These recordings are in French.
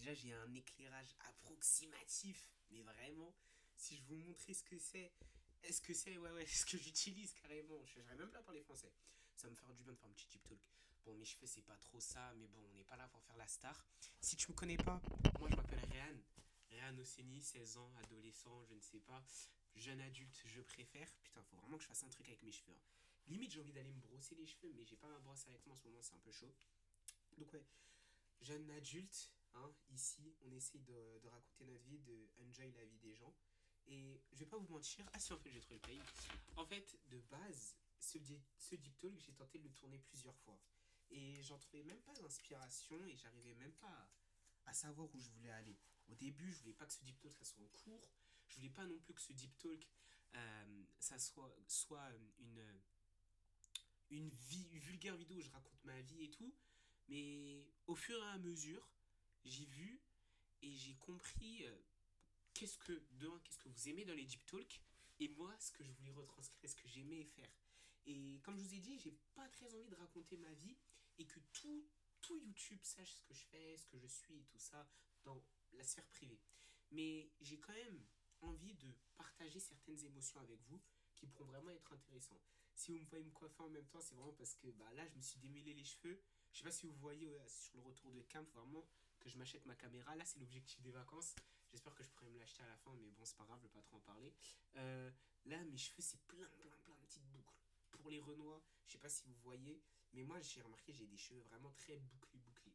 Déjà, j'ai un éclairage approximatif, mais vraiment, si je vous montrais ce que c'est, est-ce que c'est, ouais, ce que j'utilise carrément. Je n'arrive même pas à parler français. Ça va me faire du bien de faire un petit deep talk. Bon, mes cheveux, c'est pas trop ça, mais bon, on n'est pas là pour faire la star. Si tu me connais pas, moi je m'appelle Réhan. Réhan Osseni, 16 ans, adolescent, je ne sais pas. Jeune adulte, je préfère. Putain, faut vraiment que je fasse un truc avec mes cheveux, hein. Limite, j'ai envie d'aller me brosser les cheveux, mais j'ai pas ma brosse avec moi en ce moment, c'est un peu chaud. Donc, ouais, jeune adulte, hein, ici, on essaye de raconter notre vie, de enjoy la vie des gens. Et je vais pas vous mentir, ah si, en fait, j'ai trouvé le pays. En fait, de base, ce deep talk, j'ai tenté de le tourner plusieurs fois. Et j'en trouvais même pas d'inspiration et j'arrivais même pas à savoir où je voulais aller. Au début, je voulais pas que ce deep talk ça soit en cours. Je voulais pas non plus que ce deep talk ça soit une vulgaire vidéo où je raconte ma vie et tout. Mais au fur et à mesure, j'ai vu et j'ai compris qu'est-ce que vous aimez dans les deep talks et moi ce que je voulais retranscrire, ce que j'aimais faire. Et comme je vous ai dit, j'ai pas très envie de raconter ma vie et que tout YouTube sache ce que je fais, ce que je suis et tout ça dans la sphère privée. Mais j'ai quand même envie de partager certaines émotions avec vous qui pourront vraiment être intéressantes. Si vous me voyez me coiffer en même temps, c'est vraiment parce que bah, là, je me suis démêlé les cheveux. Je sais pas si vous voyez sur le retour de camp, vraiment que je m'achète ma caméra. Là, c'est l'objectif des vacances. J'espère que je pourrai me l'acheter à la fin, mais bon, c'est pas grave, je vais pas trop en parler. Euh, Là, mes cheveux, c'est plein de petites boucles. Pour les Renois, je sais pas si vous voyez, mais moi, j'ai remarqué, j'ai des cheveux vraiment très bouclés.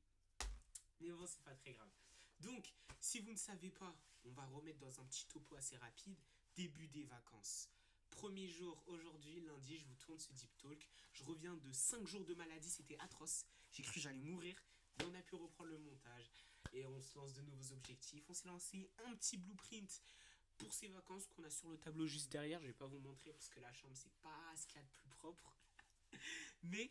Mais bon, c'est pas très grave. Donc, si vous ne savez pas, on va remettre dans un petit topo assez rapide. Début des vacances. Premier jour, aujourd'hui, lundi, je vous tourne ce deep talk. Je reviens de 5 jours de maladie, c'était atroce. J'ai cru que j'allais mourir, mais on a pu reprendre le montage. Et on se lance de nouveaux objectifs. On s'est lancé un petit blueprint pour ces vacances qu'on a sur le tableau juste derrière. Je vais pas vous montrer parce que la chambre, c'est pas ce qu'il y a de plus propre. Mais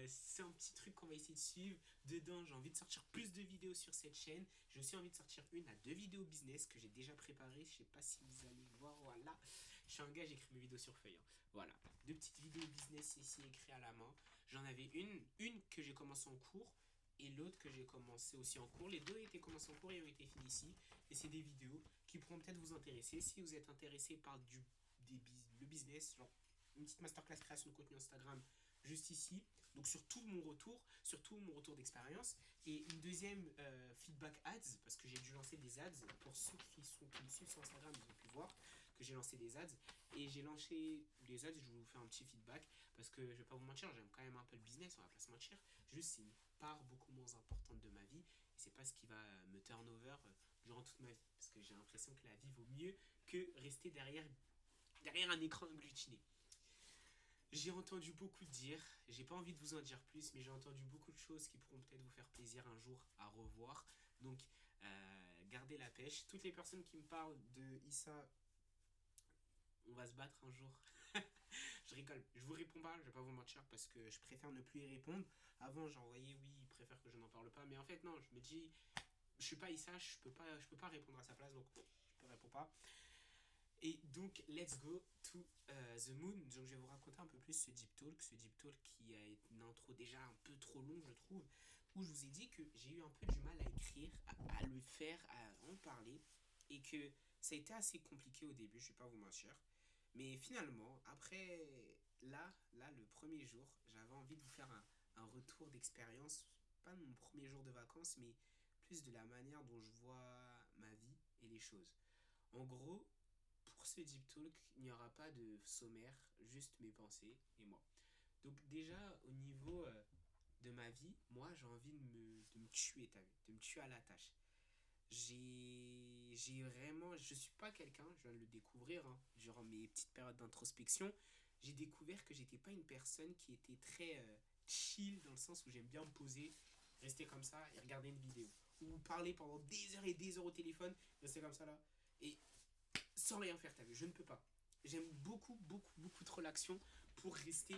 c'est un petit truc qu'on va essayer de suivre. Dedans, j'ai envie de sortir plus de vidéos sur cette chaîne. J'ai aussi envie de sortir une à deux vidéos business que j'ai déjà préparées. Je sais pas si vous allez voir. Voilà. Je suis un gars, j'écris mes vidéos sur feuille, hein. Voilà. Deux petites vidéos business ici écrites à la main. J'en avais une que j'ai commencé en cours et l'autre que j'ai commencé aussi en cours. Les deux étaient commencés en cours et ont été finis ici. Et c'est des vidéos qui pourront peut-être vous intéresser. Si vous êtes intéressé par le business, genre une petite masterclass création de contenu Instagram juste ici. Donc sur tout mon retour d'expérience. Et une deuxième feedback ads, parce que j'ai dû lancer des ads. Pour ceux qui me suivent sur Instagram, ils ont pu voir que j'ai lancé des ads. Et j'ai lancé les ads, je vais vous faire un petit feedback. Parce que je vais pas vous mentir, j'aime quand même un peu le business, on va pas se mentir. Juste, c'est une part beaucoup moins importante de ma vie. Et c'est pas ce qui va me turn over durant toute ma vie. Parce que j'ai l'impression que la vie vaut mieux que rester derrière un écran agglutiné. J'ai entendu beaucoup dire, j'ai pas envie de vous en dire plus, mais j'ai entendu beaucoup de choses qui pourront peut-être vous faire plaisir un jour à revoir. Donc, gardez la pêche. Toutes les personnes qui me parlent de Issa, on va se battre un jour. Je rigole, je vous réponds pas, je vais pas vous mentir parce que je préfère ne plus y répondre. Avant, j'envoyais oui, il préfère que je n'en parle pas, mais en fait, non, je me dis, je suis pas Issa, je peux pas répondre à sa place, donc je ne réponds pas. Et donc, let's go to the moon. Donc, je vais vous raconter un peu plus ce deep talk qui a une intro déjà un peu trop longue, je trouve, où je vous ai dit que j'ai eu un peu du mal à écrire, à le faire, à en parler, et que ça a été assez compliqué au début, je vais pas vous mentir. Mais finalement, après, le premier jour, j'avais envie de vous faire un retour d'expérience, pas de mon premier jour de vacances, mais plus de la manière dont je vois ma vie et les choses. En gros, pour ce deep talk, il n'y aura pas de sommaire, juste mes pensées et moi. Donc déjà, au niveau de ma vie, moi j'ai envie de me tuer, t'as vu, de me tuer à la tâche. J'ai vraiment, je suis pas quelqu'un, je viens de le découvrir, hein, durant mes petites périodes d'introspection, j'ai découvert que j'étais pas une personne qui était très chill dans le sens où j'aime bien me poser, rester comme ça et regarder une vidéo. Ou parler pendant des heures au téléphone, rester comme ça là. Et sans rien faire, t'as vu, je ne peux pas. J'aime beaucoup trop l'action pour rester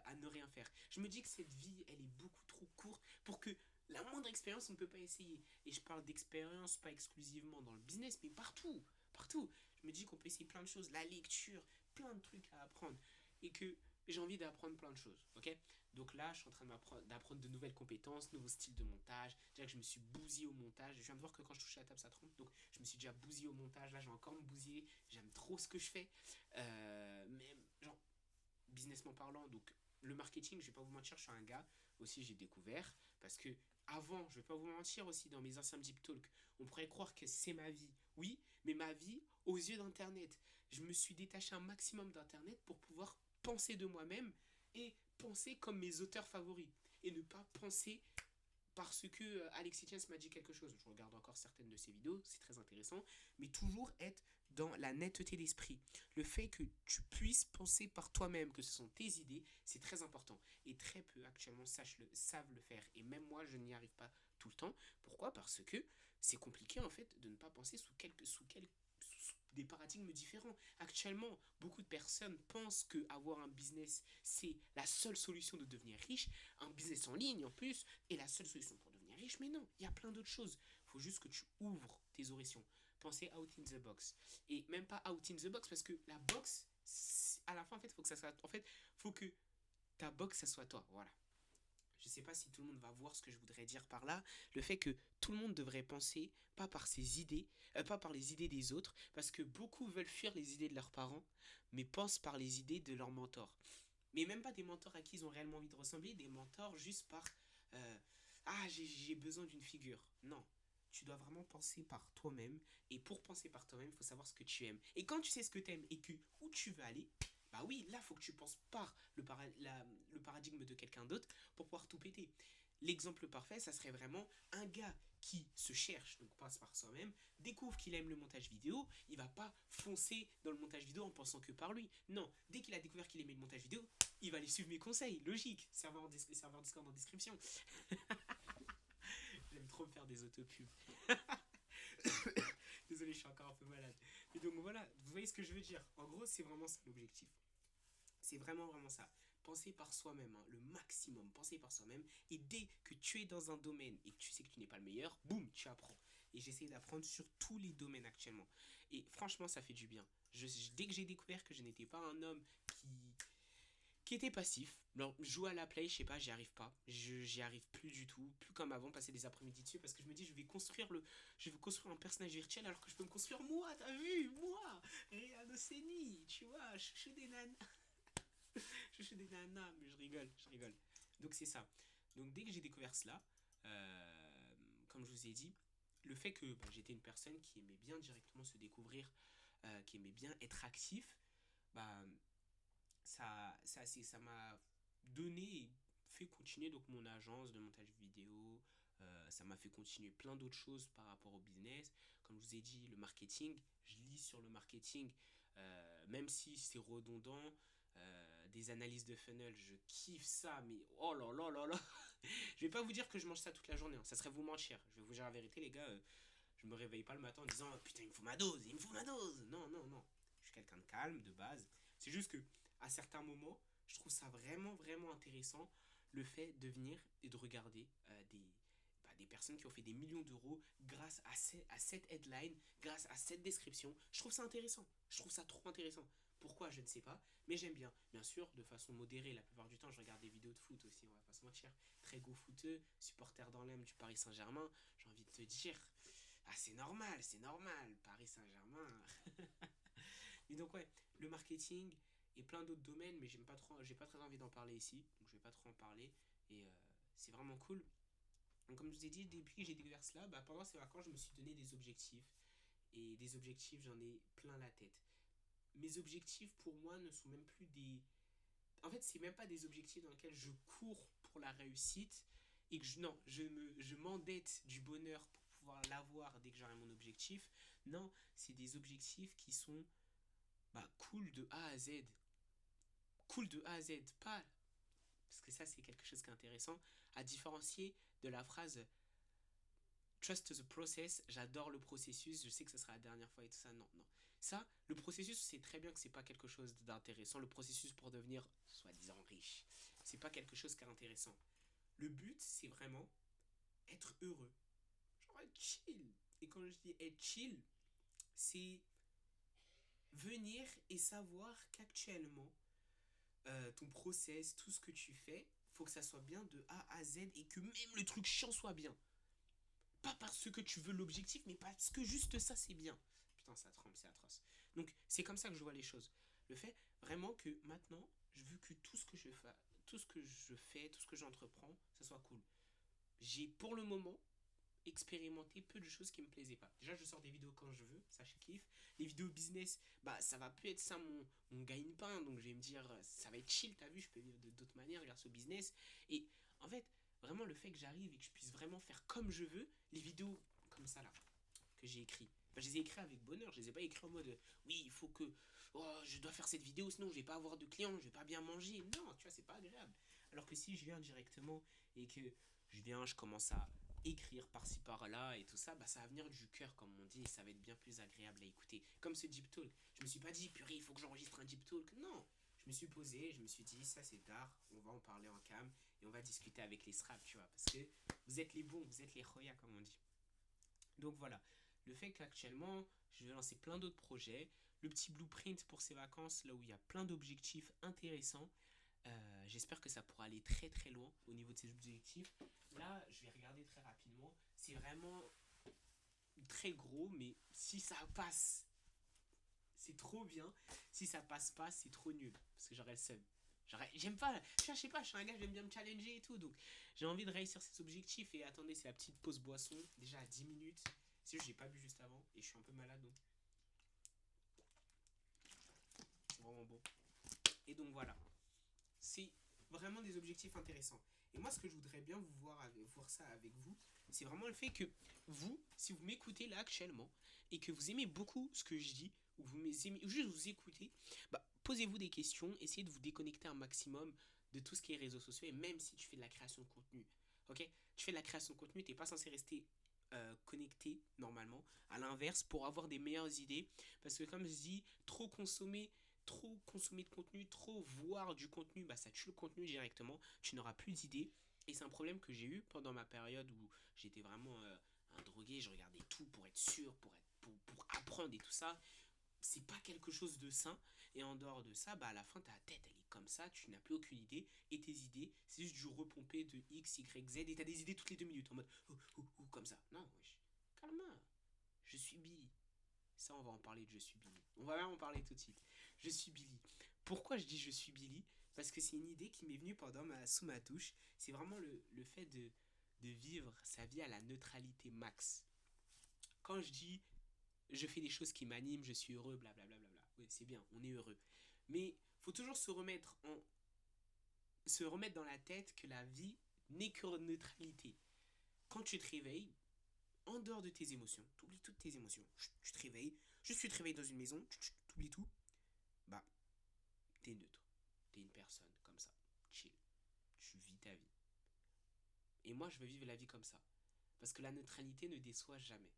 à ne rien faire. Je me dis que cette vie, elle est beaucoup trop courte pour que la moindre expérience, on ne peut pas essayer. Et je parle d'expérience, pas exclusivement dans le business, mais partout. Partout. Je me dis qu'on peut essayer plein de choses, la lecture, plein de trucs à apprendre. Et que j'ai envie d'apprendre plein de choses, ok? Donc là, je suis en train d'apprendre de nouvelles compétences, nouveaux styles de montage. Déjà que je me suis bousillé au montage. Je viens de voir que quand je touche à la table, ça trompe. Donc je me suis déjà bousillé au montage. Là, je vais encore me bousiller. J'aime trop ce que je fais. Mais genre, businessment parlant, donc le marketing, je vais pas vous mentir, je suis un gars aussi, j'ai découvert. Parce que avant, je vais pas vous mentir aussi, dans mes anciens Deep Talk, on pourrait croire que c'est ma vie. Oui, mais ma vie aux yeux d'Internet. Je me suis détaché un maximum d'Internet pour pouvoir penser de moi-même et penser comme mes auteurs favoris. Et ne pas penser parce que Alexis Tiens m'a dit quelque chose. Je regarde encore certaines de ses vidéos, c'est très intéressant. Mais toujours être dans la netteté d'esprit. Le fait que tu puisses penser par toi-même, que ce sont tes idées, c'est très important. Et très peu actuellement savent le faire. Et même moi, je n'y arrive pas tout le temps. Pourquoi? Parce que c'est compliqué en fait de ne pas penser sous des paradigmes différents. Actuellement, beaucoup de personnes pensent que avoir un business, c'est la seule solution de devenir riche. Un business en ligne en plus est la seule solution pour devenir riche. Mais non, il y a plein d'autres choses. Il faut juste que tu ouvres tes horizons. Pensez out in the box. Et même pas out in the box parce que la box, à la fin, en fait, faut que ça soit. En fait, faut que ta box, ça soit toi. Voilà. Je ne sais pas si tout le monde va voir ce que je voudrais dire par là. Le fait que tout le monde devrait penser pas par ses idées, pas par les idées des autres, parce que beaucoup veulent fuir les idées de leurs parents, mais pensent par les idées de leurs mentors. Mais même pas des mentors à qui ils ont réellement envie de ressembler, des mentors juste par euh, ah, j'ai besoin d'une figure. Non. Tu dois vraiment penser par toi-même. Et pour penser par toi-même, il faut savoir ce que tu aimes. Et quand tu sais ce que tu aimes et que où tu veux aller, bah oui, là, il faut que tu penses par le paradigme de quelqu'un d'autre pour pouvoir tout péter. L'exemple parfait, ça serait vraiment un gars qui se cherche, donc passe par soi-même, découvre qu'il aime le montage vidéo, il va pas foncer dans le montage vidéo en pensant que par lui. Non, dès qu'il a découvert qu'il aimait le montage vidéo, il va aller suivre mes conseils, logique. Serveur Discord en description. J'aime trop me faire des autopubs. Désolé, je suis encore un peu malade. Et donc voilà, vous voyez ce que je veux dire. En gros, c'est vraiment ça l'objectif. C'est vraiment, vraiment ça. Penser par soi-même, hein, le maximum, penser par soi-même. Et dès que tu es dans un domaine et que tu sais que tu n'es pas le meilleur, boum, tu apprends. Et j'essaie d'apprendre sur tous les domaines actuellement. Et franchement, ça fait du bien. Dès que j'ai découvert que je n'étais pas un homme qui était passif. Alors, jouer à la play, je sais pas, j'y arrive pas. J'y arrive plus du tout. Plus comme avant, passer des après-midi dessus. Parce que je me dis, je vais construire un personnage virtuel alors que je peux me construire moi, t'as vu? Moi, Riyad Hosseini, tu vois, chouchou des nanas. Chouchou des nanas, mais je rigole, je rigole. Donc, c'est ça. Donc, dès que j'ai découvert cela, comme je vous ai dit, le fait que bah, j'étais une personne qui aimait bien directement se découvrir, qui aimait bien être actif, bah, ça m'a donné et fait continuer donc mon agence de montage vidéo. Ça m'a fait continuer plein d'autres choses par rapport au business. Comme je vous ai dit, le marketing, je lis sur le marketing, même si c'est redondant. Des analyses de funnel, je kiffe ça, mais oh là là là là. Je vais pas vous dire que je mange ça toute la journée, hein. Ça serait vous mentir. Je vais vous dire la vérité, les gars. Je me réveille pas le matin en disant putain, il me faut ma dose, il me faut ma dose. Non, non, non. Je suis quelqu'un de calme, de base. C'est juste que à certains moments, je trouve ça vraiment, vraiment intéressant le fait de venir et de regarder des personnes qui ont fait des millions d'euros grâce à cette headline, grâce à cette description. Je trouve ça intéressant. Je trouve ça trop intéressant. Pourquoi, je ne sais pas, mais j'aime bien. Bien sûr, de façon modérée, la plupart du temps, je regarde des vidéos de foot aussi, on va pas se mentir. Très go footeux, supporter dans l'âme du Paris Saint-Germain, j'ai envie de te dire, ah c'est normal, Paris Saint-Germain. Et donc ouais, le marketing et plein d'autres domaines, mais j'ai pas très envie d'en parler ici, donc je vais pas trop en parler. Et c'est vraiment cool. Donc comme je vous ai dit, depuis que j'ai découvert cela, bah, pendant ces vacances, je me suis donné des objectifs. Et des objectifs, j'en ai plein la tête. Mes objectifs, pour moi, ne sont même plus des... En fait, c'est même pas des objectifs dans lesquels je cours pour la réussite et que non, je m'endette du bonheur pour pouvoir l'avoir dès que j'aurai mon objectif. Non, c'est des objectifs qui sont bah, cool de A à Z. Cool de A à Z, pas... Parce que ça, c'est quelque chose qui est intéressant, à différencier de la phrase trust the process, j'adore le processus, je sais que ce sera la dernière fois et tout ça. Non, non. Ça, le processus, c'est très bien que c'est pas quelque chose d'intéressant. Le processus pour devenir soi-disant riche, c'est pas quelque chose qui est intéressant. Le but, c'est vraiment être heureux. Genre être chill. Et quand je dis être chill, c'est venir et savoir qu'actuellement, ton process, tout ce que tu fais, faut que ça soit bien de A à Z et que même le truc chiant soit bien. Pas parce que tu veux l'objectif, mais parce que juste ça, c'est bien. Putain, ça tremble, c'est atroce. Donc, c'est comme ça que je vois les choses. Le fait vraiment que maintenant, je veux que tout ce que je fais, tout ce que j'entreprends, ça soit cool. J'ai pour le moment expérimenté peu de choses qui me plaisaient pas. Déjà, je sors des vidéos quand je veux, ça je kiffe. Les vidéos business, bah ça va plus être ça mon gagne-pain, donc je vais me dire, ça va être chill, t'as vu, je peux vivre d'autres manières grâce au business. Et en fait, vraiment le fait que j'arrive et que je puisse vraiment faire comme je veux, les vidéos comme ça là, que j'ai écrit. Bah, je les ai écrits avec bonheur, je les ai pas écrits en mode oui, il faut que je dois faire cette vidéo sinon je vais pas avoir de clients, je vais pas bien manger. Non, tu vois, c'est pas agréable. Alors que si je viens directement et que je commence à écrire par-ci par-là et tout ça, bah ça va venir du cœur comme on dit et ça va être bien plus agréable à écouter. Comme ce deep talk, je me suis pas dit purée, il faut que j'enregistre un deep talk. Non, je me suis posé, je me suis dit ça c'est tard, on va en parler en cam et on va discuter avec les straps, tu vois, parce que vous êtes les bons, vous êtes les royas comme on dit. Donc voilà, le fait qu'actuellement, je vais lancer plein d'autres projets, le petit blueprint pour ces vacances, là où il y a plein d'objectifs intéressants. J'espère que ça pourra aller très très loin au niveau de ces objectifs. Là, je vais regarder très rapidement. C'est vraiment très gros, mais si ça passe, c'est trop bien. Si ça passe pas, c'est trop nul. Parce que j'aurais le seum. J'aime pas, je sais pas, je suis un gars, j'aime bien me challenger et tout. Donc j'ai envie de réussir ces objectifs. Et attendez, c'est la petite pause boisson. Déjà à 10 minutes. C'est juste, j'ai pas bu juste avant. Et je suis un peu malade. Donc c'est vraiment bon. Et donc voilà. C'est vraiment des objectifs intéressants. Et moi, ce que je voudrais bien voir ça avec vous, c'est vraiment le fait que vous, si vous m'écoutez là actuellement, et que vous aimez beaucoup ce que je dis, ou vous aimez, ou juste vous écoutez, bah, posez-vous des questions, essayez de vous déconnecter un maximum de tout ce qui est réseaux sociaux, et même si tu fais de la création de contenu, ok. Tu fais de la création de contenu, t'es pas censé rester connecté normalement. À l'inverse, pour avoir des meilleures idées, parce que comme je dis, trop consommer de contenu, trop voir du contenu, bah ça tue le contenu directement, tu n'auras plus d'idées. Et c'est un problème que j'ai eu pendant ma période où j'étais vraiment un drogué, je regardais tout pour être sûr, pour apprendre et tout ça. C'est pas quelque chose de sain. Et en dehors de ça, bah à la fin, ta tête, elle est comme ça, tu n'as plus aucune idée. Et tes idées, c'est juste du repompé de X, Y, Z. Et t'as des idées toutes les 2 minutes en mode comme ça. Non, wesh. Calme. Je suis Billy. Ça, on va en parler de Je suis Billy. On va même en parler tout de suite. Je suis Billy. Pourquoi je dis je suis Billy? Parce que c'est une idée qui m'est venue sous ma douche. C'est vraiment le fait de vivre sa vie à la neutralité max. Quand je dis je fais des choses qui m'animent, je suis heureux, blablabla. Oui, c'est bien, on est heureux. Mais faut toujours se remettre dans la tête que la vie n'est que neutralité. Quand tu te réveilles, en dehors de tes émotions, tu oublies toutes tes émotions. Tu te réveilles, juste tu te réveilles dans une maison, tu oublies tout, bah, t'es neutre. T'es une personne comme ça, chill. Tu vis ta vie. Et moi, je veux vivre la vie comme ça. Parce que la neutralité ne déçoit jamais.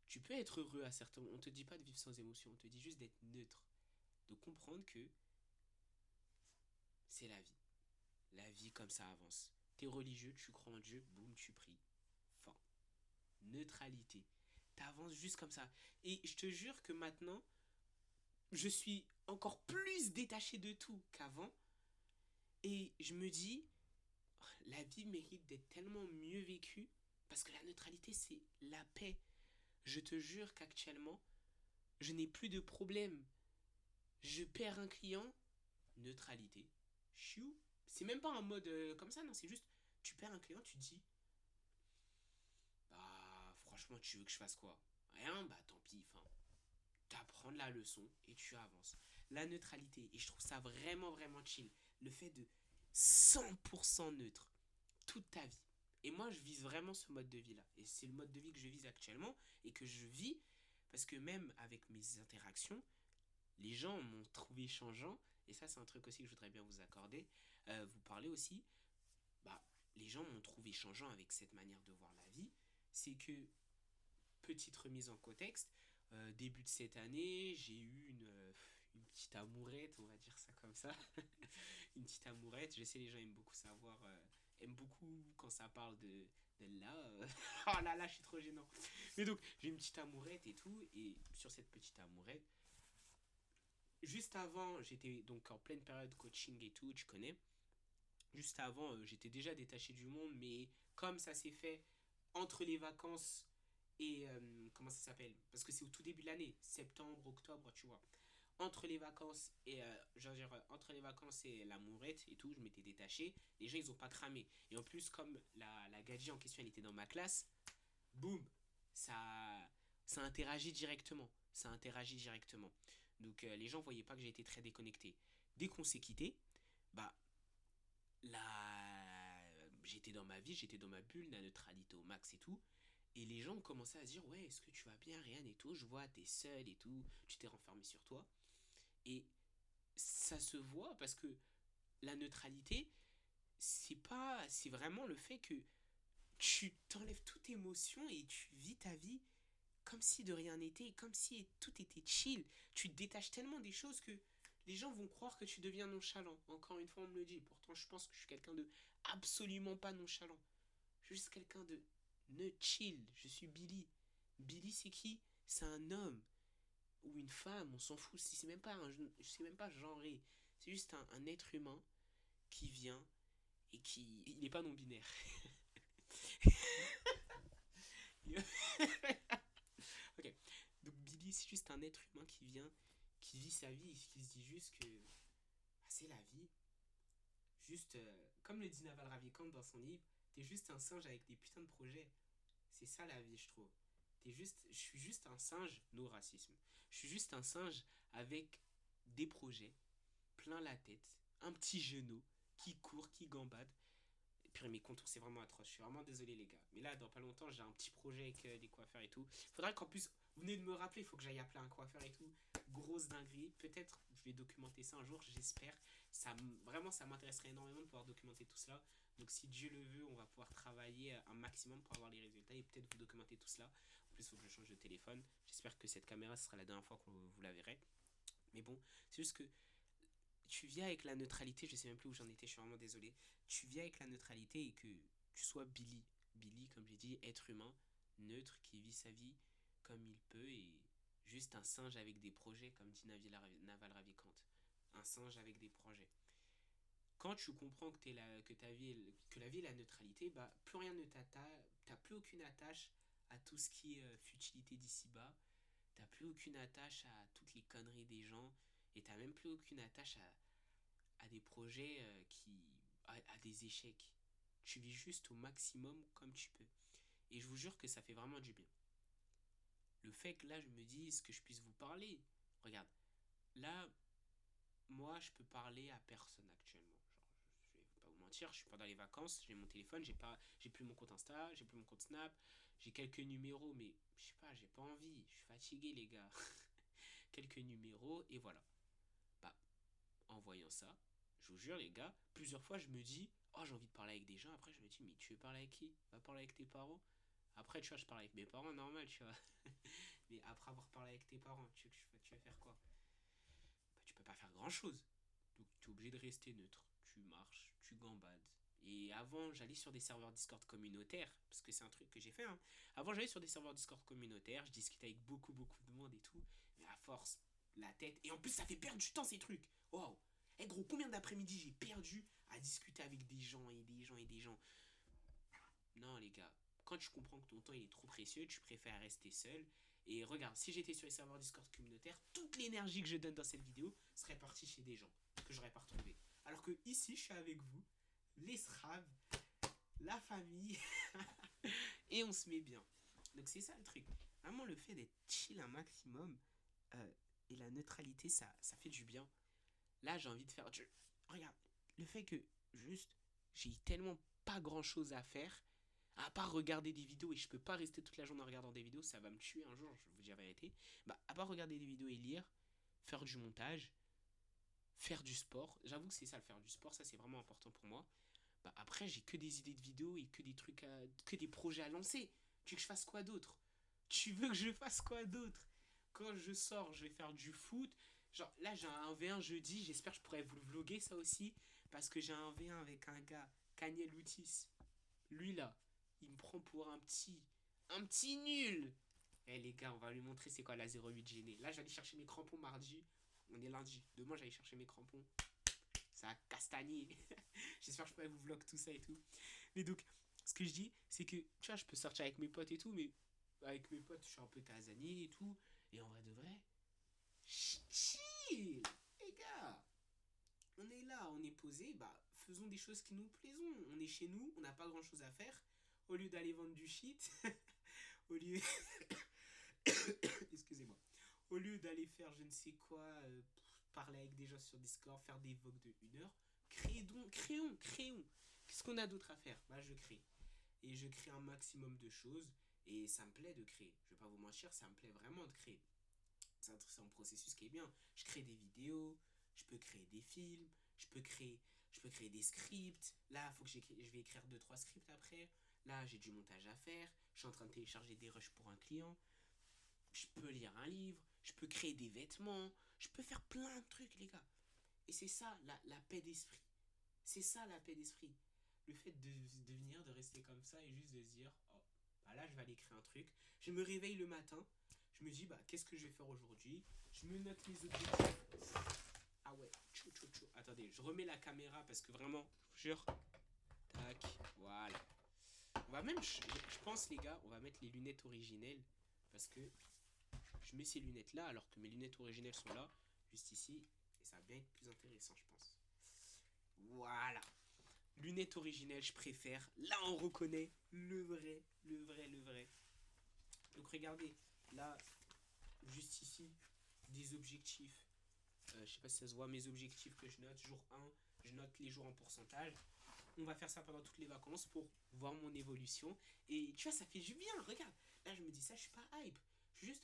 Tu peux être heureux à certains moments. On te dit pas de vivre sans émotion, on te dit juste d'être neutre. De comprendre que c'est la vie. La vie comme ça avance. T'es religieux, tu crois en Dieu, boum, tu pries. Fin. Neutralité. T'avances juste comme ça. Et je te jure que maintenant, je suis encore plus détaché de tout qu'avant. Et je me dis, la vie mérite d'être tellement mieux vécue. Parce que la neutralité, c'est la paix. Je te jure qu'actuellement, je n'ai plus de problème. Je perds un client, neutralité. Chou. C'est même pas en mode comme ça, non, c'est juste, tu perds un client, tu te dis, bah, franchement, tu veux que je fasse quoi? Rien, bah tant pis, enfin, t'apprends la leçon et tu avances. La neutralité, et je trouve ça vraiment, vraiment chill. Le fait de 100% neutre, toute ta vie. Et moi, je vise vraiment ce mode de vie-là. Et c'est le mode de vie que je vise actuellement et que je vis parce que même avec mes interactions, les gens m'ont trouvé changeant. Et ça, c'est un truc aussi que je voudrais bien vous accorder. Vous parlez aussi, bah, les gens m'ont trouvé changeant avec cette manière de voir la vie. C'est que, petite remise en contexte, début de cette année, j'ai eu une petite amourette, on va dire ça comme ça. Une petite amourette. Je sais, les gens aiment beaucoup savoir, aiment beaucoup quand ça parle de là. Oh là là, je suis trop gênant. Mais donc, j'ai une petite amourette et tout. Et sur cette petite amourette, juste avant, j'étais donc en pleine période coaching et tout, tu connais. Juste avant, j'étais déjà détaché du monde, mais comme ça s'est fait entre les vacances et comment ça s'appelle? Parce que c'est au tout début de l'année, septembre, octobre, tu vois. Entre les vacances et entre les vacances et la mourette et tout, je m'étais détaché. Les gens ils ont pas cramé. Et en plus comme la gadji en question elle était dans ma classe, boum, ça ça interagit directement. Ça interagit directement. Donc les gens voyaient pas que j'ai été très déconnecté. Dès qu'on s'est quitté, bah là, j'étais dans ma vie, j'étais dans ma bulle, la neutralité au max et tout. Et les gens ont commencé à se dire, ouais, est-ce que tu vas bien, Ryan et tout. Je vois, t'es seul et tout. Tu t'es renfermé sur toi. Et ça se voit parce que la neutralité, c'est vraiment le fait que tu t'enlèves toute émotion et tu vis ta vie comme si de rien n'était, comme si tout était chill. Tu te détaches tellement des choses que les gens vont croire que tu deviens nonchalant. Encore une fois, on me le dit. Pourtant, je pense que je suis quelqu'un de absolument pas nonchalant. Je suis juste quelqu'un de ne chill. Je suis Billy. Billy, c'est qui? C'est un homme ou une femme, on s'en fout. C'est même pas je sais même pas genrer. C'est juste un être humain qui vient et qui. Il n'est pas non-binaire. Ok. Donc Billy, c'est juste un être humain qui vient, qui vit sa vie, qui se dit juste que bah, c'est la vie. Juste, comme le dit Naval Ravikant dans son livre, t'es juste un singe avec des putains de projets. C'est ça la vie, je trouve. Je suis juste un singe, no racisme. Je suis juste un singe avec des projets, plein la tête, un petit genou qui court, qui gambade. Et puis mes contours, c'est vraiment atroce. Je suis vraiment désolé, les gars. Mais là, dans pas longtemps, j'ai un petit projet avec des coiffeurs et tout. Faudrait qu'en plus, vous venez de me rappeler, il faut que j'aille appeler un coiffeur et tout. Grosse dinguerie. Peut-être, je vais documenter ça un jour, j'espère. Vraiment, ça m'intéresserait énormément de pouvoir documenter tout cela. Donc, si Dieu le veut, on va pouvoir travailler un maximum pour avoir les résultats et peut-être vous documenter tout cela. En plus, il faut que je change de téléphone. J'espère que cette caméra, ce sera la dernière fois que vous la verrez. Mais bon, c'est juste que tu viens avec la neutralité, je sais même plus où j'en étais, je suis vraiment désolé. Tu viens avec la neutralité et que tu sois Billy. Billy, comme j'ai dit, être humain, neutre, qui vit sa vie comme il peut et juste un singe avec des projets, comme dit Naval Ravikant. Un singe avec des projets. Quand tu comprends que la vie est la neutralité, bah plus rien ne t'attache, t'as plus aucune attache à tout ce qui est futilité d'ici-bas, t'as plus aucune attache à toutes les conneries des gens, et t'as même plus aucune attache à des projets à des échecs. Tu vis juste au maximum comme tu peux. Et je vous jure que ça fait vraiment du bien. Le fait que là, je me dise que je puisse vous parler. Regarde, là, moi, je peux parler à personne actuellement. Genre, je vais pas vous mentir, je suis pendant les vacances, j'ai mon téléphone, j'ai plus mon compte Insta, j'ai plus mon compte Snap, j'ai quelques numéros, mais je sais pas, j'ai pas envie, je suis fatigué, les gars. Quelques numéros, et voilà. Bah, en voyant ça, je vous jure, les gars, plusieurs fois, je me dis, oh, j'ai envie de parler avec des gens. Après, je me dis, mais tu veux parler avec qui? Va parler avec tes parents. Après, tu vois, je parle avec mes parents, normal, tu vois. Mais après avoir parlé avec tes parents, tu vas faire quoi? Bah, tu peux pas faire grand chose. Donc, tu es obligé de rester neutre. Tu marches, tu gambades. Et avant, j'allais sur des serveurs Discord communautaires, parce que c'est un truc que j'ai fait. Hein. Avant, j'allais sur des serveurs Discord communautaires, je discutais avec beaucoup, beaucoup de monde et tout. Mais à force, la tête. Et en plus, ça fait perdre du temps, ces trucs. Waouh! Eh gros, combien d'après-midi j'ai perdu à discuter avec des gens et des gens et des gens? Non, les gars, quand tu comprends que ton temps il est trop précieux, tu préfères rester seul. Et regarde, si j'étais sur les serveurs Discord communautaires, toute l'énergie que je donne dans cette vidéo serait partie chez des gens que j'aurais pas retrouvé. Alors que ici, je suis avec vous, les SRAV, la famille, et on se met bien. Donc c'est ça le truc. Vraiment le fait d'être chill un maximum euh, et la neutralité, ça fait du bien. Là, j'ai envie de faire. Regarde, le fait que juste, j'ai tellement pas grand chose à faire, à part regarder des vidéos et je peux pas rester toute la journée en regardant des vidéos, ça va me tuer un jour, je vous dis la vérité. Bah, à part regarder des vidéos et lire, faire du montage, faire du sport, j'avoue que c'est ça, le faire du sport, ça c'est vraiment important pour moi. Bah, après, j'ai que des idées de vidéos et que des trucs que des projets à lancer. Tu veux que je fasse quoi d'autre? Tu veux que je fasse quoi d'autre? Quand je sors, je vais faire du foot. Genre là, j'ai un V1 jeudi, j'espère que je pourrais vous le vlogger ça aussi. Parce que j'ai un V1 avec un gars, Kanye Loutis. Lui là, il me prend pour un petit nul. Eh les gars, on va lui montrer c'est quoi la 08 gênée. Là, je vais aller chercher mes crampons mardi. On est lundi. Demain, j'allais chercher mes crampons. Ça a castagné. J'espère que je pourrai vous vlog tout ça et tout. Mais donc, ce que je dis, c'est que, tu vois, je peux sortir avec mes potes et tout, mais avec mes potes, je suis un peu casanier et tout. Et en vrai de vrai, chill, les gars. On est là, on est posé, bah, faisons des choses qui nous plaisent. On est chez nous, on n'a pas grand chose à faire. Au lieu d'aller vendre du shit, au lieu. Excusez-moi. Au lieu d'aller faire je ne sais quoi, parler avec des gens sur Discord, faire des vogues de 1 heure, créons. Qu'est-ce qu'on a d'autre à faire? Bah, je crée. Et je crée un maximum de choses. Et ça me plaît de créer. Je vais pas vous mentir, ça me plaît vraiment de créer. C'est un processus qui est bien. Je crée des vidéos, je peux créer des films, je peux créer des scripts. Là, faut que je vais écrire deux trois scripts après. Là, j'ai du montage à faire. Je suis en train de télécharger des rushs pour un client. Je peux lire un livre. Je peux créer des vêtements. Je peux faire plein de trucs, les gars. Et c'est ça, la paix d'esprit. C'est ça, la paix d'esprit. Le fait de venir, de rester comme ça et juste de se dire, oh, bah là, je vais aller créer un truc. Je me réveille le matin. Je me dis, bah, qu'est-ce que je vais faire aujourd'hui? Je me note les objectifs. Ah ouais, tchou, tchou, tchou. Attendez, je remets la caméra parce que vraiment, je vous jure. Tac, voilà. On va même, je pense, les gars, on va mettre les lunettes originelles. Parce que je mets ces lunettes là alors que mes lunettes originelles sont là, juste ici. Et ça va bien être plus intéressant, je pense. Voilà. Lunettes originelles, je préfère. Là, on reconnaît le vrai, le vrai, le vrai. Donc regardez, là, juste ici, des objectifs. Je sais pas si ça se voit, mes objectifs que je note. Jour 1, je note les jours en pourcentage. On va faire ça pendant toutes les vacances pour voir mon évolution. Et tu vois, ça fait du bien, regarde. Là, je me dis ça, je suis pas hype. Je suis juste,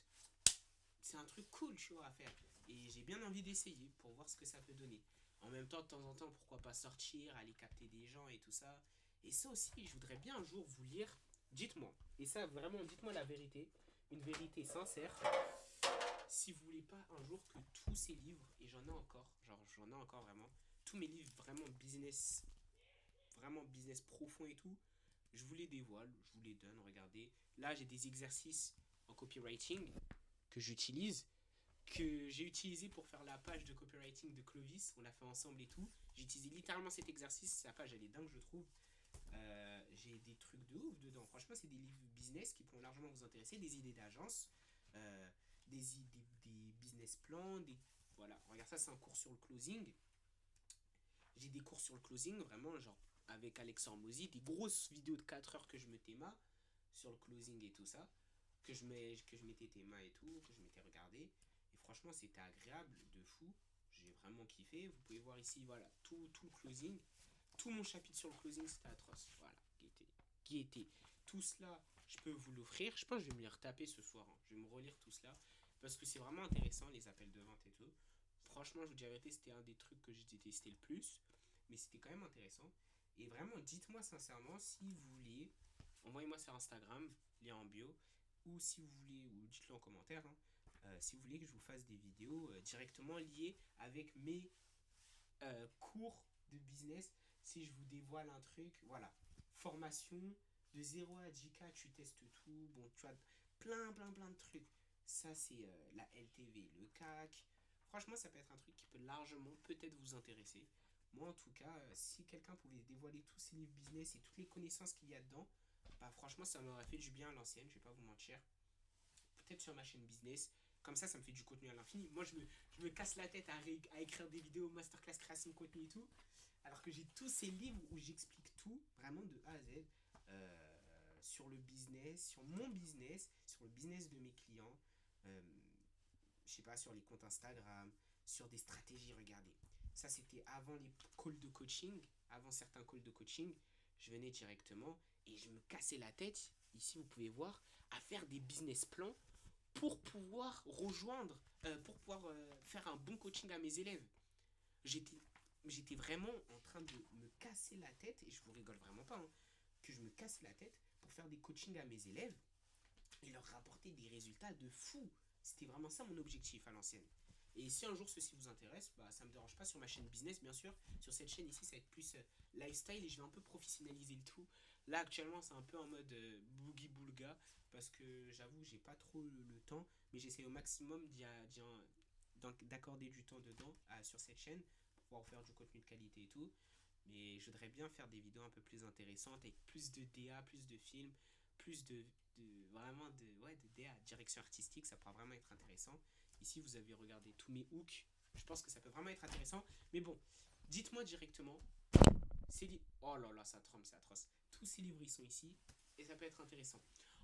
c'est un truc cool, tu vois, à faire. Et j'ai bien envie d'essayer pour voir ce que ça peut donner. En même temps, de temps en temps, pourquoi pas sortir, aller capter des gens et tout ça. Et ça aussi, je voudrais bien un jour vous lire. Dites-moi. Et ça, vraiment, dites-moi la vérité. Une vérité sincère. Si vous voulez pas un jour que tous ces livres, et j'en ai encore, genre j'en ai encore vraiment, tous mes livres vraiment business profond et tout, je vous les dévoile, je vous les donne, regardez. Là, j'ai des exercices en copywriting que j'utilise, que j'ai utilisé pour faire la page de copywriting de Clovis. On l'a fait ensemble et tout. J'ai utilisé littéralement cet exercice. Sa page, elle est dingue, je trouve. J'ai des trucs de ouf dedans. Franchement, c'est des livres business qui pourront largement vous intéresser. Des idées d'agence, euh, des business plans. Voilà, regarde ça, c'est un cours sur le closing. J'ai des cours sur le closing, vraiment, genre avec Alex Hormozy. Des grosses vidéos de 4 heures que je me théma sur le closing et tout ça. Que je mettais tes mains et tout, que je m'étais regardé. Et franchement, c'était agréable de fou. J'ai vraiment kiffé. Vous pouvez voir ici, voilà, tout le closing. Tout mon chapitre sur le closing, c'était atroce. Voilà, qui était. Tout cela, je peux vous l'offrir. Je pense que je vais me les retaper ce soir. Hein. Je vais me relire tout cela. Parce que c'est vraiment intéressant, les appels de vente et tout. Franchement, je vous dis la vérité, c'était un des trucs que j'ai détesté le plus. Mais c'était quand même intéressant. Et vraiment, dites-moi sincèrement si vous voulez. Envoyez-moi sur Instagram, lien en bio. Ou si vous voulez, ou dites-le en commentaire. Hein, si vous voulez que je vous fasse des vidéos directement liées avec mes cours de business. Si je vous dévoile un truc, voilà. Formation de 0 à 10K, tu testes tout. Bon, tu as plein de trucs. Ça, c'est la LTV, le CAC. Franchement, ça peut être un truc qui peut largement peut-être vous intéresser. Moi, en tout cas, si quelqu'un pouvait dévoiler tous ces livres business et toutes les connaissances qu'il y a dedans, bah franchement, ça m'aurait fait du bien à l'ancienne, je vais pas vous mentir. Peut-être sur ma chaîne business. Comme ça me fait du contenu à l'infini. Moi, je me casse la tête à écrire des vidéos masterclass création de contenu et tout. Alors que j'ai tous ces livres où j'explique tout, vraiment de A à Z, sur le business, sur mon business, sur le business de mes clients. Euh, je sais pas, sur les comptes Instagram, sur des stratégies, regardez. Ça, c'était avant les calls de coaching, avant certains calls de coaching. Je venais directement et je me cassais la tête, ici vous pouvez voir, à faire des business plans pour pouvoir rejoindre, pour pouvoir faire un bon coaching à mes élèves. J'étais, j'étais vraiment en train de me casser la tête, et je vous rigole vraiment pas, hein, que je me casse la tête pour faire des coachings à mes élèves et leur rapporter des résultats de fou. C'était vraiment ça mon objectif à l'ancienne. Et si un jour ceci vous intéresse, bah, ça ne me dérange pas sur ma chaîne business, bien sûr. Sur cette chaîne ici, ça va être plus lifestyle et je vais un peu professionnaliser le tout. Là, actuellement, c'est un peu en mode boogie boulga parce que j'avoue, j'ai pas trop le temps, mais j'essaie au maximum d'accorder du temps dedans sur cette chaîne pour pouvoir faire du contenu de qualité et tout. Mais je voudrais bien faire des vidéos un peu plus intéressantes avec plus de DA, plus de films, plus vraiment ouais, de DA, direction artistique, ça pourra vraiment être intéressant. Ici, vous avez regardé tous mes hooks. Je pense que ça peut vraiment être intéressant. Mais bon, dites-moi directement. Oh là là, ça tremble, c'est atroce. Tous ces livres, ils sont ici. Et ça peut être intéressant.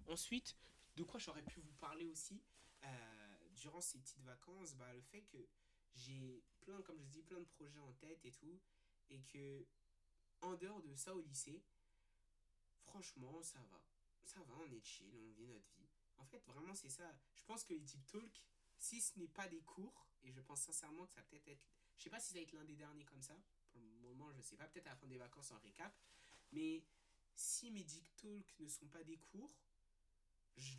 Ensuite, de quoi j'aurais pu vous parler aussi durant ces petites vacances, bah, le fait que j'ai plein, comme je dis, plein de projets en tête et tout. Et que, en dehors de ça au lycée, franchement, ça va. Ça va, on est chill, on vit notre vie. En fait, vraiment, c'est ça. Je pense que les Deep Talk, si ce n'est pas des cours, et je pense sincèrement que ça va peut-être être. Je sais pas si ça va être l'un des derniers comme ça. Pour le moment, je sais pas. Peut-être à la fin des vacances en récap. Mais si mes Deep Talk ne sont pas des cours,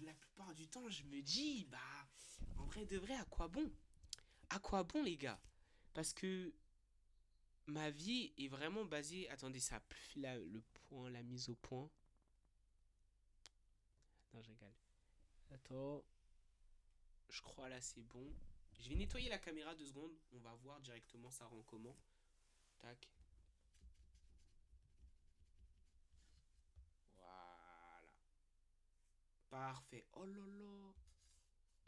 la plupart du temps, je me dis, bah, en vrai de vrai, à quoi bon? À quoi bon, les gars? Parce que ma vie est vraiment basée. Attendez, ça a plus le point, la mise au point. Non, je rigole. Attends, je crois là c'est bon. Je vais nettoyer la caméra 2 secondes. On va voir directement ça rend comment. Tac. Voilà. Parfait. Oh là là.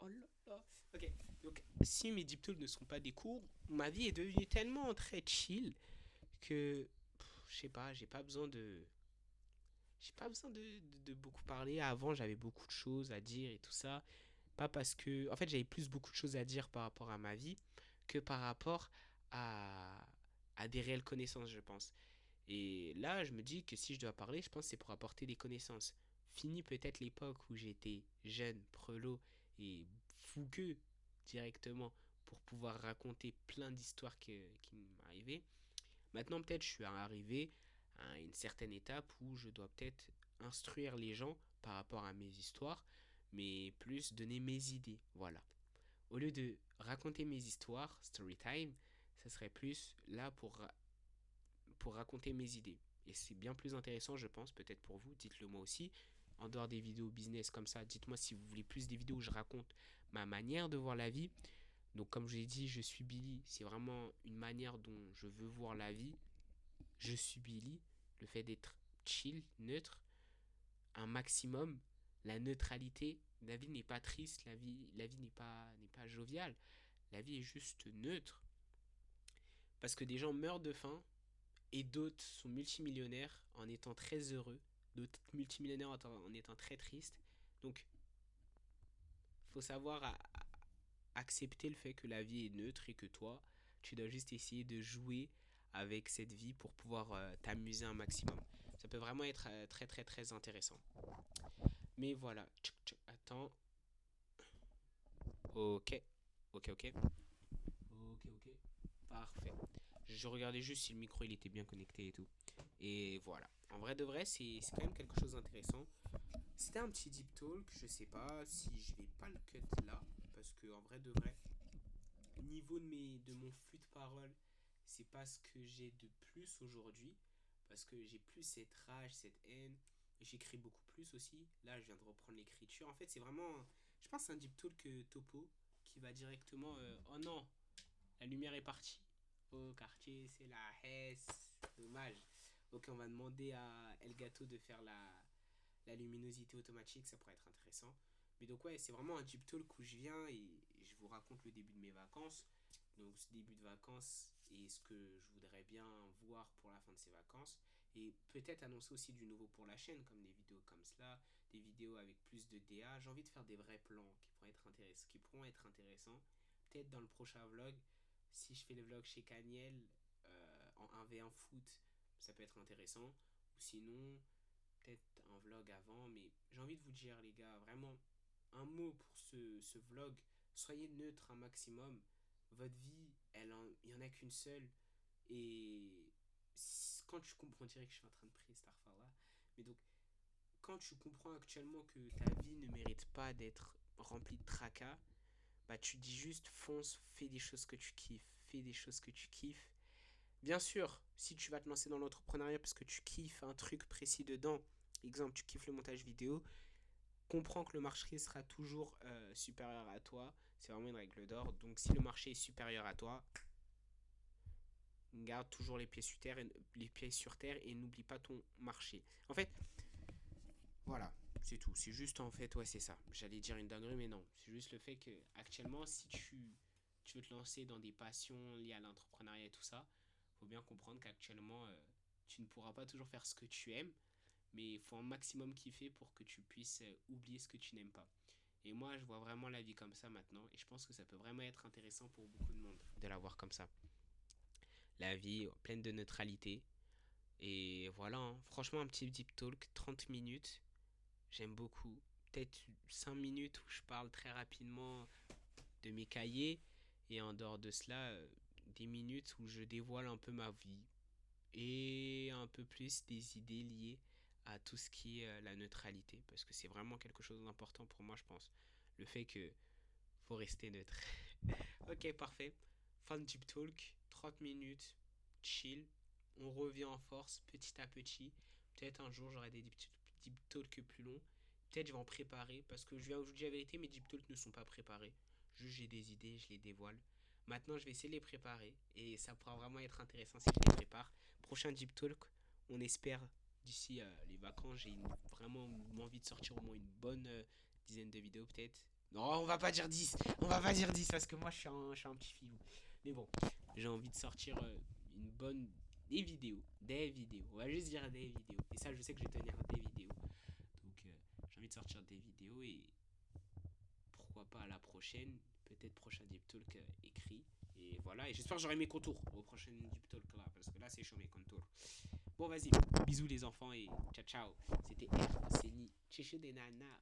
Oh là là. Ok. Donc, si mes deep talks ne sont pas des cours, ma vie est devenue tellement très chill que je sais pas, j'ai pas besoin de beaucoup parler. Avant, j'avais beaucoup de choses à dire et tout ça. Pas parce que. En fait, j'avais plus beaucoup de choses à dire par rapport à ma vie que par rapport à, à des réelles connaissances, je pense. Et là, je me dis que si je dois parler, je pense que c'est pour apporter des connaissances. Fini peut-être l'époque où j'étais jeune, prelo et fougueux directement pour pouvoir raconter plein d'histoires qui m'arrivaient. Maintenant, peut-être, je suis arrivé à une certaine étape où je dois peut-être instruire les gens par rapport à mes histoires, mais plus donner mes idées. Voilà. Au lieu de raconter mes histoires, story time, ça serait plus là pour raconter mes idées. Et c'est bien plus intéressant, je pense, peut-être pour vous, dites-le moi aussi. En dehors des vidéos business comme ça, dites-moi si vous voulez plus des vidéos où je raconte ma manière de voir la vie. Donc comme je l'ai dit, je suis Billy, c'est vraiment une manière dont je veux voir la vie. Je suis Billy, le fait d'être chill, neutre, un maximum, la neutralité. La vie n'est pas triste, la vie n'est pas joviale. La vie est juste neutre. Parce que des gens meurent de faim et d'autres sont multimillionnaires en étant très heureux, d'autres multimillionnaires en étant très tristes. Donc, il faut savoir accepter le fait que la vie est neutre et que toi, tu dois juste essayer de jouer avec cette vie pour pouvoir t'amuser un maximum. Ça peut vraiment être très très très intéressant. Mais voilà, attends. Ok, ok, ok. Ok, ok. Parfait. Je regardais juste si le micro il était bien connecté et tout. Et voilà. En vrai de vrai, c'est quand même quelque chose d'intéressant. C'était un petit deep talk. Je sais pas si je vais pas le cut là. Parce que en vrai de vrai, niveau de mon flux de parole, c'est pas ce que j'ai de plus aujourd'hui. Parce que j'ai plus cette rage, cette haine. J'écris beaucoup plus aussi. Là, je viens de reprendre l'écriture. En fait, c'est vraiment, je pense, un deep talk topo qui va directement. Oh non, la lumière est partie. Au quartier, c'est la Hesse. Dommage. Ok, on va demander à Elgato de faire la luminosité automatique, ça pourrait être intéressant. Mais donc ouais, c'est vraiment un deep talk où je viens et je vous raconte le début de mes vacances. Donc ce début de vacances et ce que je voudrais bien voir pour la fin de ces vacances. Et peut-être annoncer aussi du nouveau pour la chaîne, comme des vidéos comme cela, des vidéos avec plus de DA. J'ai envie de faire des vrais plans qui pourront être intéressants. Peut-être dans le prochain vlog, si je fais le vlog chez Caniel en 1v1 foot, ça peut être intéressant. Ou sinon, peut-être un vlog avant. Mais j'ai envie de vous dire, les gars, vraiment, un mot pour ce vlog. Soyez neutre un maximum. Votre vie, il n'y en a qu'une seule. Et quand tu comprends, on dirait que je suis en train de prier Starfall là. Mais donc, quand tu comprends actuellement que ta vie ne mérite pas d'être remplie de tracas, bah tu dis juste fonce, fais des choses que tu kiffes, fais des choses que tu kiffes. Bien sûr, si tu vas te lancer dans l'entrepreneuriat parce que tu kiffes un truc précis dedans, exemple, tu kiffes le montage vidéo, comprends que le marché sera toujours supérieur à toi. C'est vraiment une règle d'or. Donc si le marché est supérieur à toi, garde toujours les pieds sur terre et n'oublie pas ton marché. En fait, voilà, c'est tout. C'est juste en fait, ouais, c'est ça. J'allais dire une dinguerie, mais non. C'est juste le fait que actuellement, si tu veux te lancer dans des passions liées à l'entrepreneuriat et tout ça, faut bien comprendre qu'actuellement, tu ne pourras pas toujours faire ce que tu aimes, mais il faut un maximum kiffer pour que tu puisses oublier ce que tu n'aimes pas. Et moi, je vois vraiment la vie comme ça maintenant, et je pense que ça peut vraiment être intéressant pour beaucoup de monde de la voir comme ça. La vie pleine de neutralité. Et voilà, hein. Franchement, un petit deep talk, 30 minutes, j'aime beaucoup. Peut-être 5 minutes où je parle très rapidement de mes cahiers, et en dehors de cela, des minutes où je dévoile un peu ma vie et un peu plus des idées liées à tout ce qui est la neutralité, parce que c'est vraiment quelque chose d'important pour moi, je pense. Le fait que faut rester neutre. Ok, parfait. Fin de Deep Talk, 30 minutes, chill. On revient en force petit à petit. Peut-être un jour j'aurai des deep talks plus longs. Peut-être je vais en préparer parce que je vous dis la vérité, mes deep talks ne sont pas préparés. Juste j'ai des idées, je les dévoile. Maintenant, je vais essayer de les préparer et ça pourra vraiment être intéressant si je les prépare. Prochain deep talk, on espère d'ici les vacances, vraiment envie de sortir au moins une bonne dizaine de vidéos peut-être. Non, on va pas dire 10. On va pas dire 10 parce que moi je suis un petit filou. Mais bon, j'ai envie de sortir une bonne. Des vidéos. Des vidéos. On va juste dire des vidéos. Et ça, je sais que je vais tenir des vidéos. Donc, j'ai envie de sortir des vidéos et pourquoi pas à la prochaine. Peut-être prochain Deep Talk écrit. Et voilà. Et j'espère que j'aurai mes contours au prochain Deep Talk là. Parce que là, c'est chaud mes contours. Bon, vas-y. Bisous les enfants et ciao ciao. C'était R. C'est Ni. Chichi des nanas.